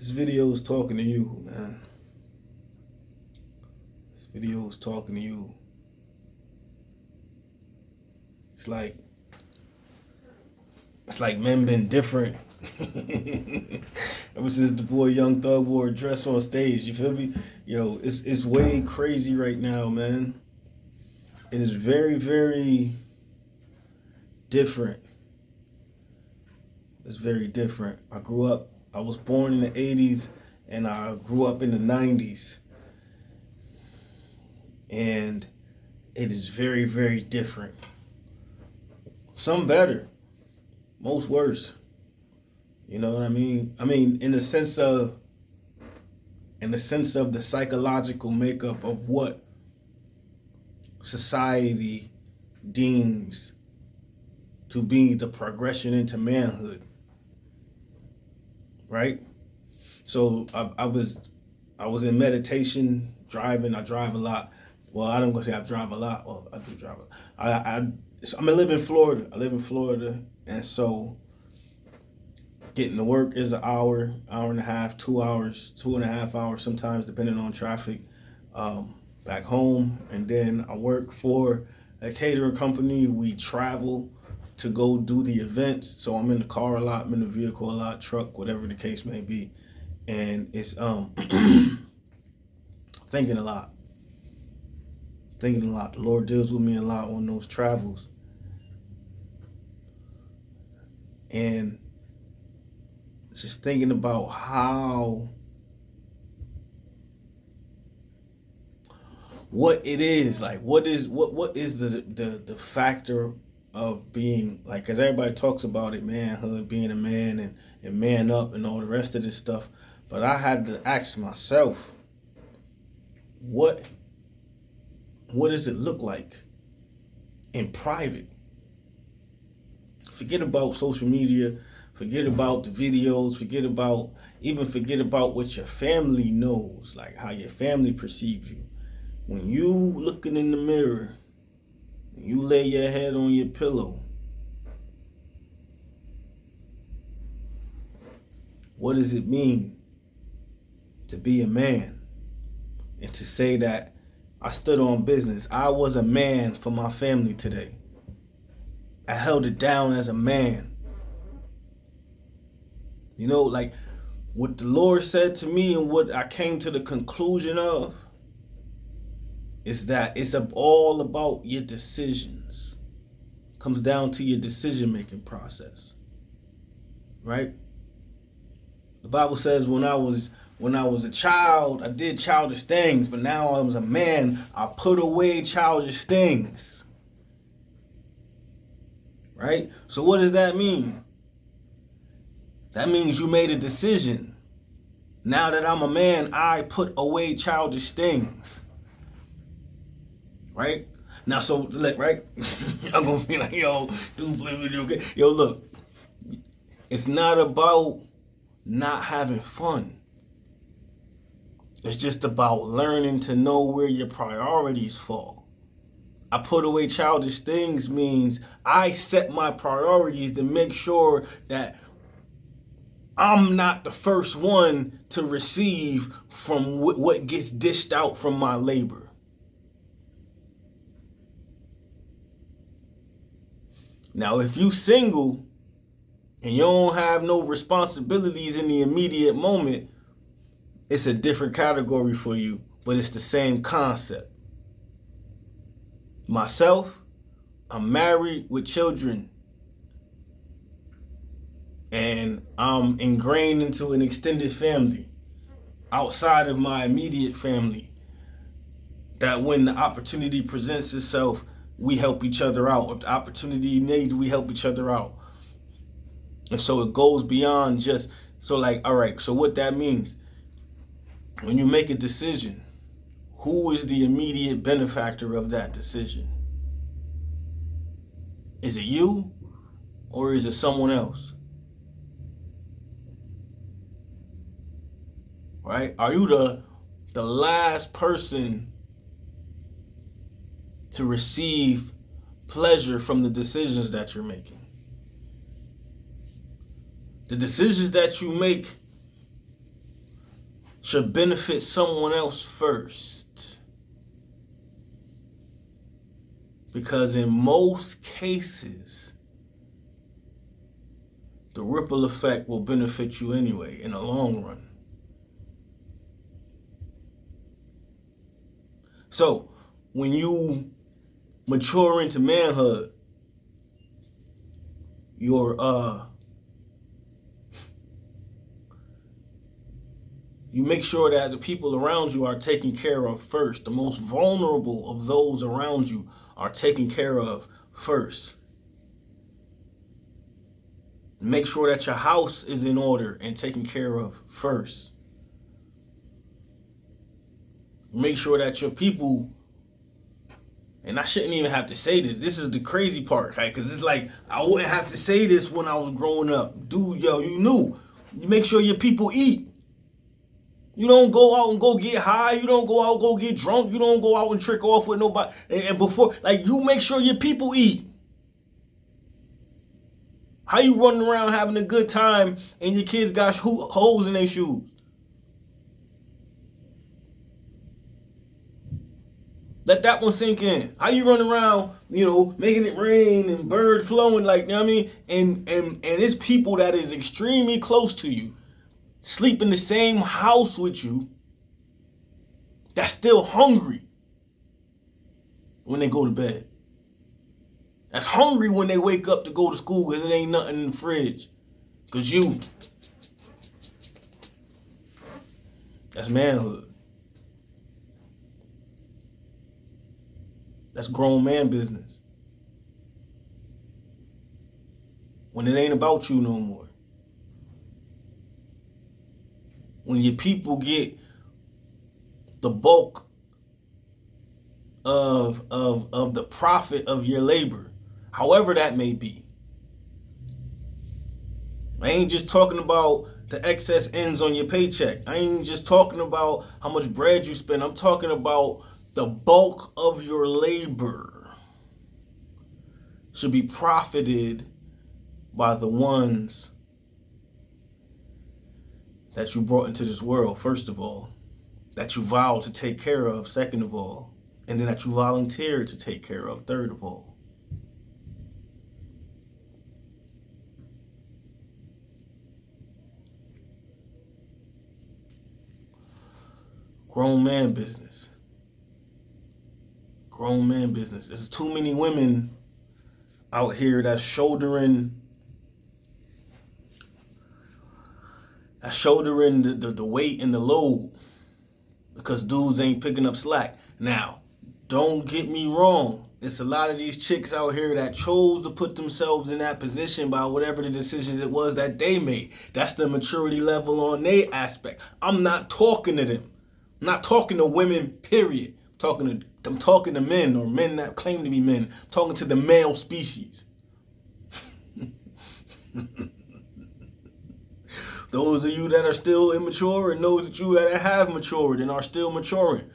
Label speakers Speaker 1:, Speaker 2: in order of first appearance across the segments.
Speaker 1: This video is talking to you, man. This video is talking to you. It's like men been different ever since the boy Young Thug wore a dress on stage. You feel me? Yo, it's way crazy right now, man. It is very, very different. It's very different. I was born in the 80s and I grew up in the 90s. And it is very, very different. Some better, most worse. You know what I mean? I mean, in the sense of the psychological makeup of what society deems to be the progression into manhood. Right? So I was in meditation, driving. I drive a lot. Well, I don't gonna say I drive a lot. Well, I do drive a lot. I live in Florida. I live in Florida, and so getting to work is an hour, hour and a half, 2 hours, 2.5 hours sometimes, depending on traffic. Back home, and then I work for a catering company. We travel to go do the events, so I'm in the car a lot, I'm in the vehicle a lot, truck, whatever the case may be, and it's thinking a lot. The Lord deals with me a lot on those travels. And just thinking about what it is, like what is the factor of being, like, because everybody talks about it, manhood, being a man and man up and all the rest of this stuff. But I had to ask myself, what does it look like in private? Forget about social media, forget about the videos, forget about what your family knows, like how your family perceives you. When you looking in the mirror, you lay your head on your pillow, what does it mean to be a man? And to say that I stood on business. I was a man for my family today. I held it down as a man. You know, like what the Lord said to me and what I came to the conclusion of is that it's all about your decisions. It comes down to your decision-making process. Right? The Bible says when I was a child, I did childish things, but now I was a man, I put away childish things. Right? So what does that mean? That means you made a decision. Now that I'm a man, I put away childish things. Right? Now, so, look, right? I'm going to be like, yo, dude, play video game. Yo, look. It's not about not having fun. It's just about learning to know where your priorities fall. I put away childish things means I set my priorities to make sure that I'm not the first one to receive from what gets dished out from my labor. Now, if you single and you don't have no responsibilities in the immediate moment, it's a different category for you, but it's the same concept. Myself, I'm married with children, and I'm ingrained into an extended family outside of my immediate family, that when the opportunity presents itself, we help each other out. If the opportunity needs, we help each other out. And so it goes beyond just, so like, all right, so what that means, when you make a decision, who is the immediate benefactor of that decision? Is it you or is it someone else? Right? Are you the last person to receive pleasure from the decisions that you're making? The decisions that you make should benefit someone else first. Because in most cases, the ripple effect will benefit you anyway in the long run. So, when you mature into manhood, you make sure that the people around you are taken care of first. The most vulnerable of those around you are taken care of first. Make sure that your house is in order and taken care of first. Make sure that your people, and I shouldn't even have to say this. This is the crazy part, right? Because it's like, I wouldn't have to say this when I was growing up. Dude, yo, you knew. You make sure your people eat. You don't go out and go get high. You don't go out and go get drunk. You don't go out and trick off with nobody. And before, like, you make sure your people eat. How you running around having a good time and your kids got holes in their shoes? Let that one sink in. How you running around, making it rain and bird flowing, like, you know what I mean? And it's people that is extremely close to you, sleep in the same house with you, that's still hungry when they go to bed. That's hungry when they wake up to go to school because it ain't nothing in the fridge. Because that's manhood. That's grown man business. When it ain't about you no more. When your people get the bulk of the profit of your labor, however that may be. I ain't just talking about the excess ends on your paycheck. I ain't just talking about how much bread you spend. I'm talking about the bulk of your labor should be profited by the ones that you brought into this world, first of all, that you vowed to take care of, second of all, and then that you volunteered to take care of, third of all. Grown man business. Grown man business. There's too many women out here that's shouldering the weight and the load because dudes ain't picking up slack. Now, don't get me wrong. It's a lot of these chicks out here that chose to put themselves in that position by whatever the decisions it was that they made. That's the maturity level on their aspect. I'm not talking to them. I'm not talking to women, period. I'm talking to men or men that claim to be men. I'm talking to the male species. Those of you that are still immature and those of you that have matured and are still maturing.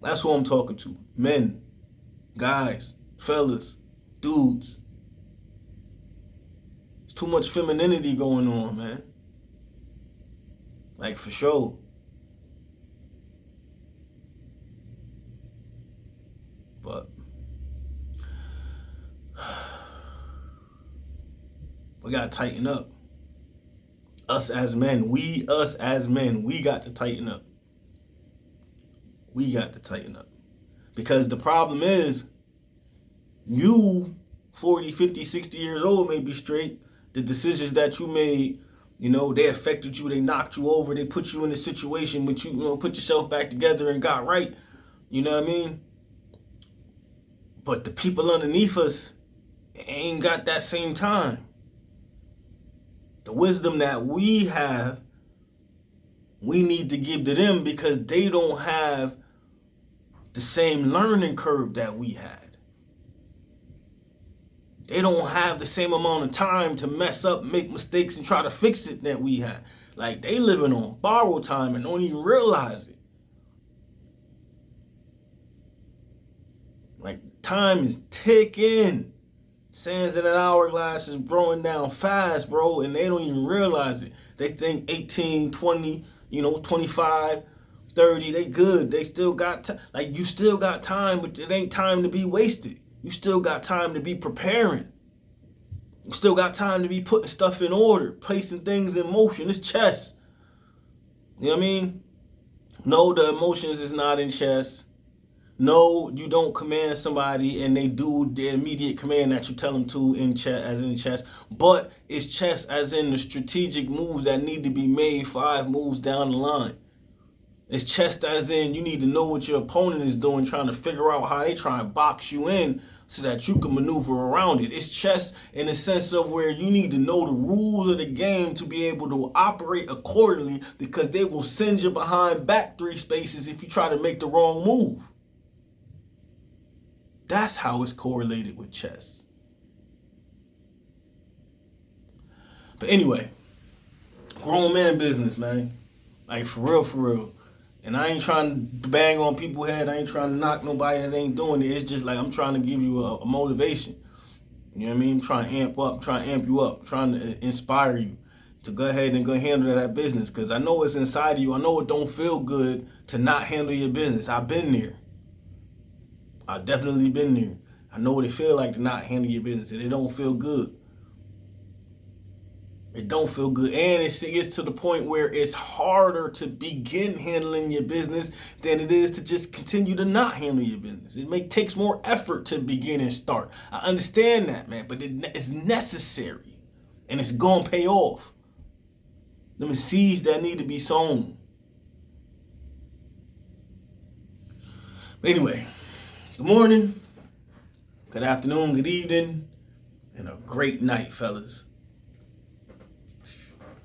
Speaker 1: That's who I'm talking to. Men, guys, fellas, dudes. There's too much femininity going on, man. Like, for sure. But we gotta tighten up. Us as men, we got to tighten up. We got to tighten up. Because the problem is, you, 40, 50, 60 years old, may be straight. The decisions that you made, they affected you, they knocked you over, they put you in a situation which you put yourself back together and got right. You know what I mean? But the people underneath us ain't got that same time. The wisdom that we have, we need to give to them because they don't have the same learning curve that we had. They don't have the same amount of time to mess up, make mistakes, and try to fix it that we had. Like, they living on borrowed time and don't even realize it. Like, time is ticking. Sands in an hourglass is growing down fast, bro, and they don't even realize it. They think 18, 20, 25, 30, they good. They still got like you still got time, but it ain't time to be wasted. You still got time to be preparing. You still got time to be putting stuff in order, placing things in motion. It's chess. You know what I mean? No, the emotions is not in chess. No, you don't command somebody and they do the immediate command that you tell them to in chess, as in chess. But it's chess as in the strategic moves that need to be made 5 moves down the line. It's chess as in you need to know what your opponent is doing, trying to figure out how they try and box you in so that you can maneuver around it. It's chess in the sense of where you need to know the rules of the game to be able to operate accordingly, because they will send you behind back 3 spaces if you try to make the wrong move. That's how it's correlated with chess. But anyway, grown man business, man. Like for real. And I ain't trying to bang on people's head. I ain't trying to knock nobody that ain't doing it. It's just like I'm trying to give you a motivation. You know what I mean? Trying to amp you up, trying to inspire you to go ahead and go handle that business. Because I know it's inside of you. I know it don't feel good to not handle your business. I've been there. I've definitely been there. I know what it feel like to not handle your business. And it don't feel good. It don't feel good. And it gets to the point where it's harder to begin handling your business than it is to just continue to not handle your business. It takes more effort to begin and start. I understand that, man, but it's necessary. And it's going to pay off. Them seeds that need to be sown. But anyway, good morning, good afternoon, good evening, and a great night, fellas.